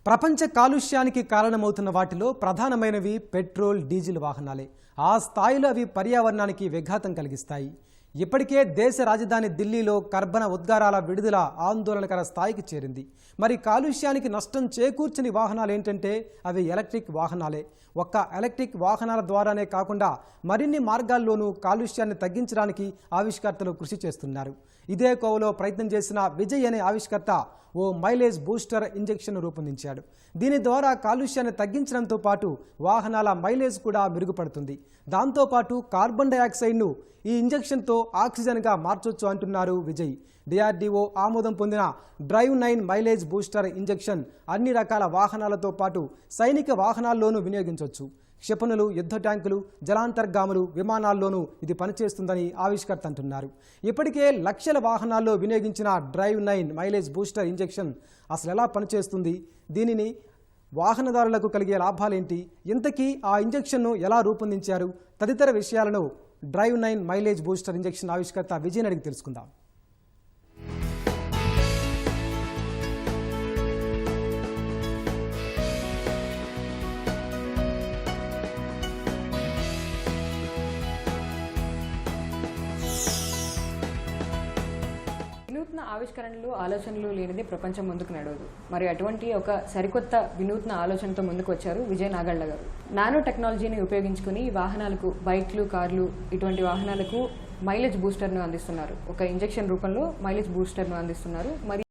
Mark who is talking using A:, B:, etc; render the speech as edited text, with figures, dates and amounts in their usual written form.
A: ప్రపంచ కాలుష్యానికి కారణమవుతున్న వాటిలో ప్రధానమైనవి పెట్రోల్, డీజిల్ వాహనాలే. ఆ స్థాయిలో అవి పర్యావరణానికి విఘాతం కలిగిస్తాయి. ఇప్పటికే దేశ రాజధాని ఢిల్లీలో కర్బన ఉద్గారాల విడుదల ఆందోళనకర స్థాయికి చేరింది. మరి కాలుష్యానికి నష్టం చేకూర్చని వాహనాలు ఏంటంటే అవి ఎలక్ట్రిక్ వాహనాలే. ఒక్క ఎలక్ట్రిక్ వాహనాల ద్వారానే కాకుండా మరిన్ని మార్గాల్లోనూ కాలుష్యాన్ని తగ్గించడానికి ఆవిష్కర్తలు కృషి చేస్తున్నారు. ఇదే కోవలో ప్రయత్నం చేసిన విజయ్ అనే ఆవిష్కర్త ఓ మైలేజ్ బూస్టర్ ఇంజెక్షన్ రూపొందించాడు. దీని ద్వారా కాలుష్యాన్ని తగ్గించడంతో పాటు వాహనాల మైలేజ్ కూడా మెరుగుపడుతుంది. దాంతోపాటు కార్బన్ డయాక్సైడ్ను ఈ ఇంజెక్షన్తో ఆక్సిజన్గా మార్చొచ్చు అంటున్నారు విజయ్. డిఆర్డీఓ ఆమోదం పొందిన డ్రైవ్ 9 మైలేజ్ బూస్టర్ ఇంజెక్షన్ అన్ని రకాల వాహనాలతో పాటు సైనిక వాహనాల్లోనూ వినియోగించవచ్చు. క్షిపణులు, యుద్ధ ట్యాంకులు, జలాంతర్గాములు, విమానాల్లోనూ ఇది పనిచేస్తుందని ఆవిష్కర్త అంటున్నారు. ఇప్పటికే లక్షల వాహనాల్లో వినియోగించిన డ్రైవ్ 9 మైలేజ్ బూస్టర్ ఇంజెక్షన్ అసలు ఎలా పనిచేస్తుంది, దీనిని వాహనదారులకు కలిగే లాభాలేంటి, ఇంతకీ ఆ ఇంజెక్షన్ను ఎలా రూపొందించారు తదితర విషయాలను డ్రైవ్ 9 మైలేజ్ బూస్టర్ ఇంజెక్షన్ ఆవిష్కర్త విజయ్ అడిగి తెలుసుకుందాం.
B: వినూత్న ఆవిష్కరణలు, ఆలోచనలు లేనిది ప్రపంచం ముందుకు నడవదు. మరి అటువంటి ఒక సరికొత్త వినూత్న ఆలోచనతో ముందుకు వచ్చారు విజయ్ నాగళ్ళ గారు. నానో టెక్నాలజీని ఉపయోగించుకుని వాహనాలకు, బైక్లు, కార్లు ఇటువంటి వాహనాలకు మైలేజ్ బూస్టర్ను అందిస్తున్నారు. ఒక ఇంజెక్షన్ రూపంలో మైలేజ్ బూస్టర్ను అందిస్తున్నారు. మరి